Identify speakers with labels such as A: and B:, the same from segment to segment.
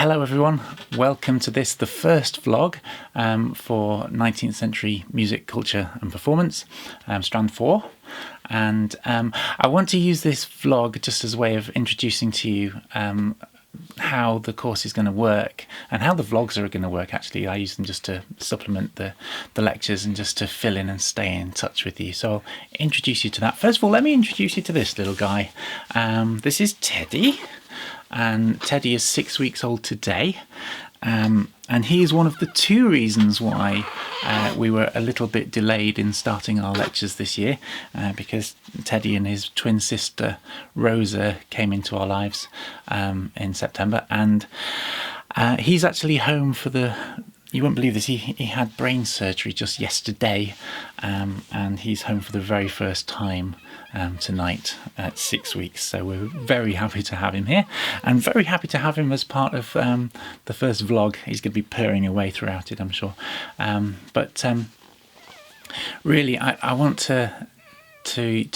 A: Hello everyone, welcome to this, the first vlog for 19th century music, culture and performance, Strand 4. And I want to use this vlog just as a way of introducing to you how the course is going to work and how the vlogs are going to work. Actually, I use them just to supplement the lectures and just to fill in and stay in touch with you. So I'll introduce you to that. First of all, let me introduce you to this little guy. This is Teddy. And Teddy is 6 weeks old today, and he is one of the two reasons why we were a little bit delayed in starting our lectures this year, because Teddy and his twin sister Rosa came into our lives in September, and he's actually home for you won't believe this, he had brain surgery just yesterday, and he's home for the very first time tonight at 6 weeks. So we're very happy to have him here, and very happy to have him as part of the first vlog. He's going to be purring away throughout it, I'm sure. But really, I want to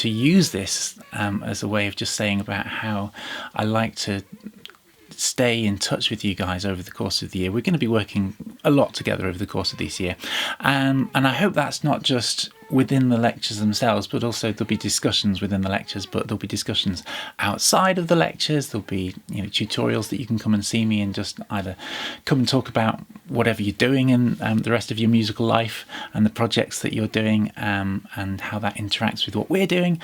A: use this as a way of just saying about how I like to stay in touch with you guys over the course of the year. We're going to be working a lot together over the course of this year, and I hope that's not just within the lectures themselves, but also there'll be discussions within the lectures, but there'll be discussions outside of the lectures. There'll be tutorials that you can come and see me and just either come and talk about whatever you're doing in the rest of your musical life and the projects that you're doing, and how that interacts with what we're doing,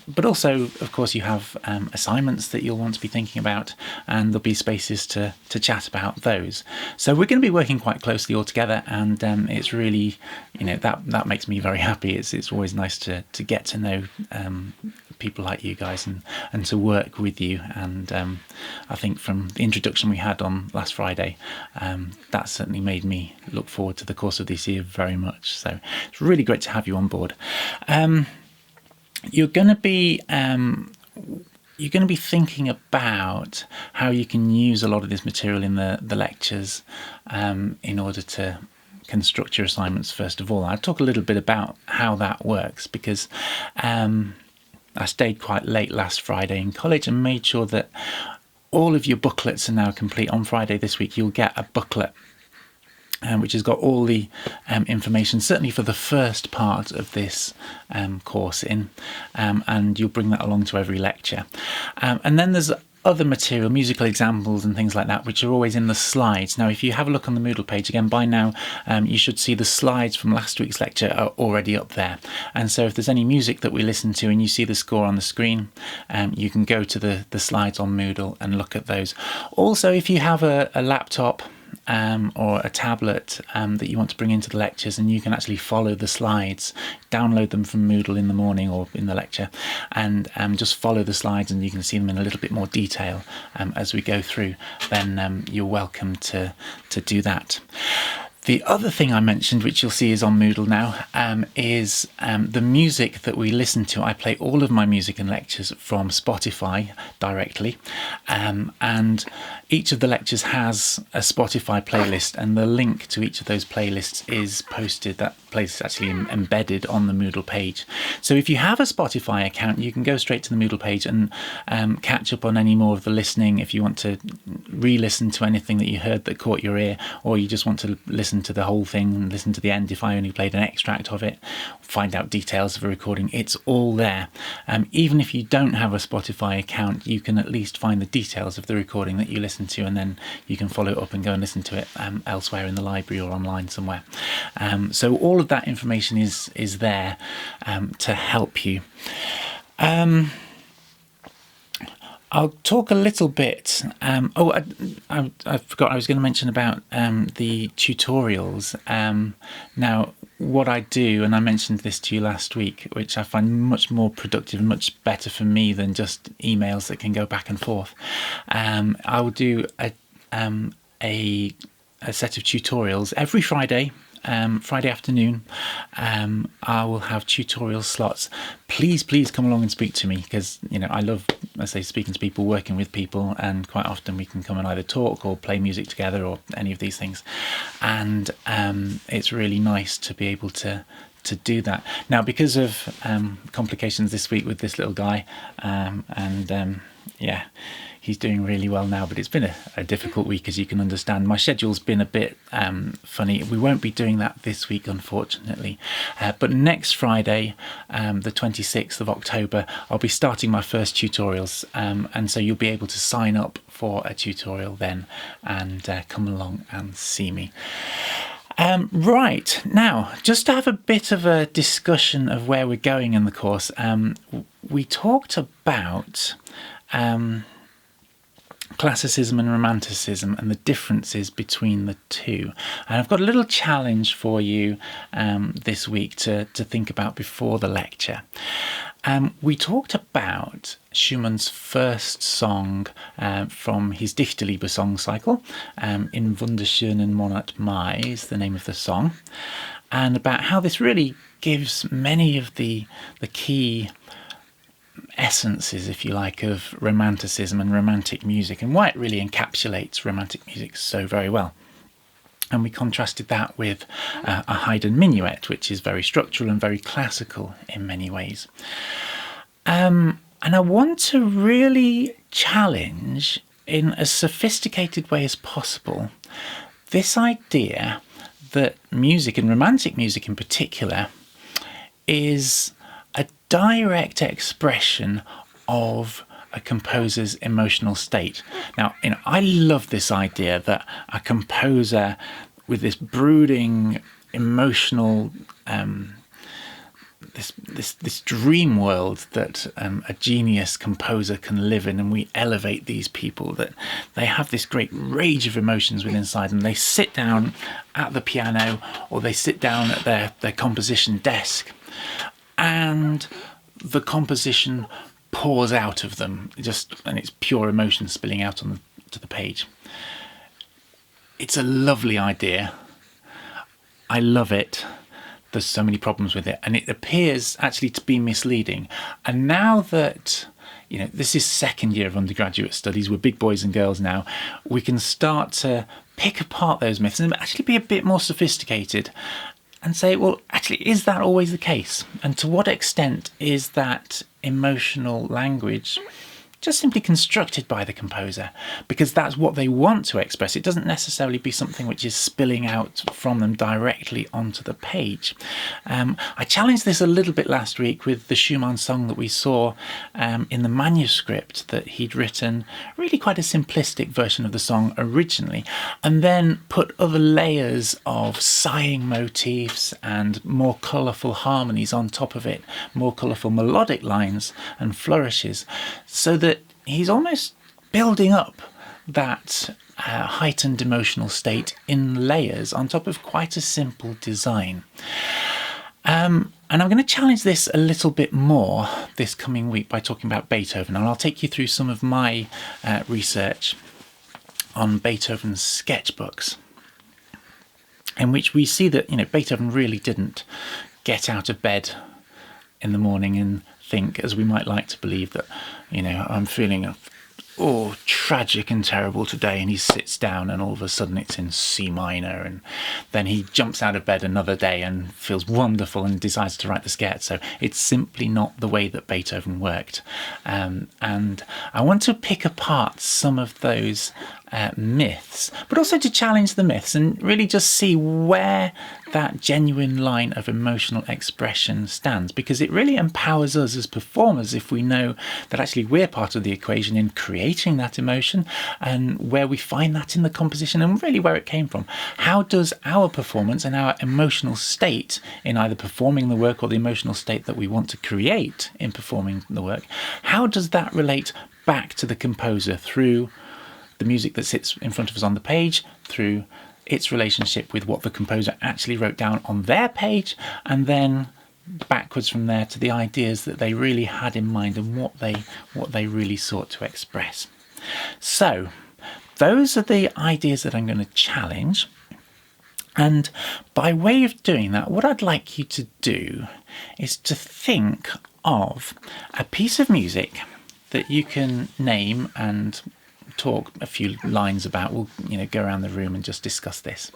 A: but also of course you have assignments that you'll want to be thinking about, and there'll be spaces to chat about those. So we're going to be working quite closely all together, and it's really that makes me very happy. It's always nice to get to know people like you guys and to work with you, and I think from the introduction we had on last Friday, that certainly made me look forward to the course of this year very much. So it's really great to have you on board. You're going to be thinking about how you can use a lot of this material in the lectures in order to construct your assignments. First of all, I'll talk a little bit about how that works, because I stayed quite late last Friday in college and made sure that all of your booklets are now complete. On Friday this week you'll get a booklet which has got all the information, certainly for the first part of this course in, and you'll bring that along to every lecture. And then there's other material, musical examples and things like that, which are always in the slides. Now, if you have a look on the Moodle page, again, by now you should see the slides from last week's lecture are already up there. And so if there's any music that we listen to and you see the score on the screen, you can go to the slides on Moodle and look at those. Also, if you have a laptop or a tablet that you want to bring into the lectures, and you can actually follow the slides, download them from Moodle in the morning or in the lecture, and just follow the slides, and you can see them in a little bit more detail as we go through, then you're welcome to do that. The other thing I mentioned, which you'll see is on Moodle now, is the music that we listen to. I play all of my music and lectures from Spotify directly, and each of the lectures has a Spotify playlist, and the link to each of those playlists is posted. That playlist is actually embedded on the Moodle page. So if you have a Spotify account, you can go straight to the Moodle page and catch up on any more of the listening. If you want to re-listen to anything that you heard that caught your ear, or you just want to listen to the whole thing and listen to the end if I only played an extract of it, find out details of a recording, it's all there. Even if you don't have a Spotify account, you can at least find the details of the recording that you listen to, and then you can follow it up and go and listen to it elsewhere in the library or online somewhere. So all of that information is there to help you. I'll talk a little bit. I forgot I was going to mention about the tutorials. Now, what I do, and I mentioned this to you last week, which I find much more productive and much better for me than just emails that can go back and forth. I will do a set of tutorials every Friday. Friday afternoon, I will have tutorial slots. Please come along and speak to me, because I love, I say, speaking to people, working with people, and quite often we can come and either talk or play music together or any of these things, and it's really nice to be able to do that. Now, because of complications this week with this little guy, and yeah, he's doing really well now, but it's been a difficult week, as you can understand. My schedule's been a bit funny. We won't be doing that this week, unfortunately. But next Friday, the 26th of October, I'll be starting my first tutorials. And so you'll be able to sign up for a tutorial then and come along and see me. Right, now, just to have a bit of a discussion of where we're going in the course, we talked about classicism and romanticism and the differences between the two. And I've got a little challenge for you this week to think about before the lecture. We talked about Schumann's first song from his Dichterliebe song cycle, In Wunderschönen Monat Mai is the name of the song, and about how this really gives many of the key essences, if you like, of romanticism and romantic music, and why it really encapsulates romantic music so very well. And we contrasted that with a Haydn minuet, which is very structural and very classical in many ways. And I want to really challenge, in as sophisticated way as possible, this idea that music, and romantic music in particular, is a direct expression of a composer's emotional state. Now, I love this idea that a composer with this brooding, emotional, this dream world that a genius composer can live in, and we elevate these people, that they have this great rage of emotions within inside them. They sit down at the piano or they sit down at their composition desk, and the composition pours out of them, and it's pure emotion spilling out to the page. It's a lovely idea. I love it. There's so many problems with it, and it appears actually to be misleading. And now that this is second year of undergraduate studies, we're big boys and girls now, we can start to pick apart those myths and actually be a bit more sophisticated and say, well, actually, is that always the case? And to what extent is that emotional language just simply constructed by the composer, because that's what they want to express? It doesn't necessarily be something which is spilling out from them directly onto the page. I challenged this a little bit last week with the Schumann song that we saw in the manuscript that he'd written, really quite a simplistic version of the song originally, and then put other layers of sighing motifs and more colourful harmonies on top of it, more colourful melodic lines and flourishes, so that he's almost building up that heightened emotional state in layers on top of quite a simple design. And I'm going to challenge this a little bit more this coming week by talking about Beethoven, and I'll take you through some of my research on Beethoven's sketchbooks, in which we see that Beethoven really didn't get out of bed in the morning and think, as we might like to believe, that I'm feeling tragic and terrible today, and he sits down and all of a sudden it's in C minor, and then he jumps out of bed another day and feels wonderful and decides to write the scherzo. It's simply not the way that Beethoven worked, and I want to pick apart some of those myths, but also to challenge the myths and really just see where that genuine line of emotional expression stands, because it really empowers us as performers if we know that actually we're part of the equation in creating that emotion, and where we find that in the composition and really where it came from. How does our performance and our emotional state in either performing the work or the emotional state that we want to create in performing the work, how does that relate back to the composer through the music that sits in front of us on the page, through its relationship with what the composer actually wrote down on their page, and then backwards from there to the ideas that they really had in mind and what they really sought to express. So those are the ideas that I'm going to challenge. And by way of doing that, what I'd like you to do is to think of a piece of music that you can name and talk a few lines about. We'll go around the room and just discuss this.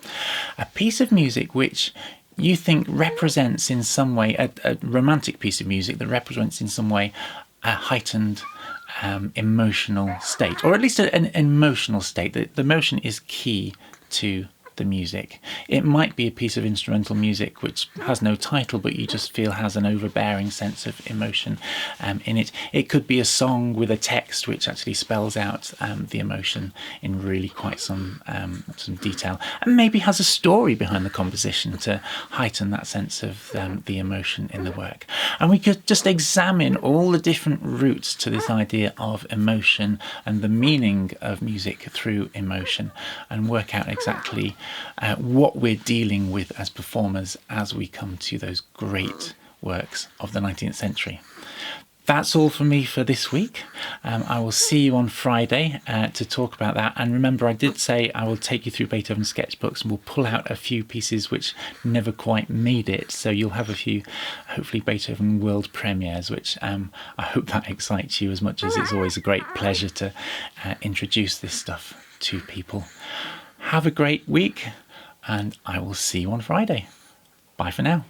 A: A piece of music which you think represents in some way a romantic piece of music that represents in some way a heightened emotional state, or at least an emotional state. The emotion is key to the music. It might be a piece of instrumental music which has no title, but you just feel has an overbearing sense of emotion in it. It could be a song with a text which actually spells out the emotion in really quite some detail, and maybe has a story behind the composition to heighten that sense of the emotion in the work. And we could just examine all the different routes to this idea of emotion and the meaning of music through emotion, and work out exactly what we're dealing with as performers as we come to those great works of the 19th century. That's all from me for this week. I will see you on Friday to talk about that. And remember, I did say I will take you through Beethoven sketchbooks, and we'll pull out a few pieces which never quite made it. So you'll have a few, hopefully, Beethoven world premieres, which I hope that excites you as much as it's always a great pleasure to introduce this stuff to people. Have a great week, and I will see you on Friday. Bye for now.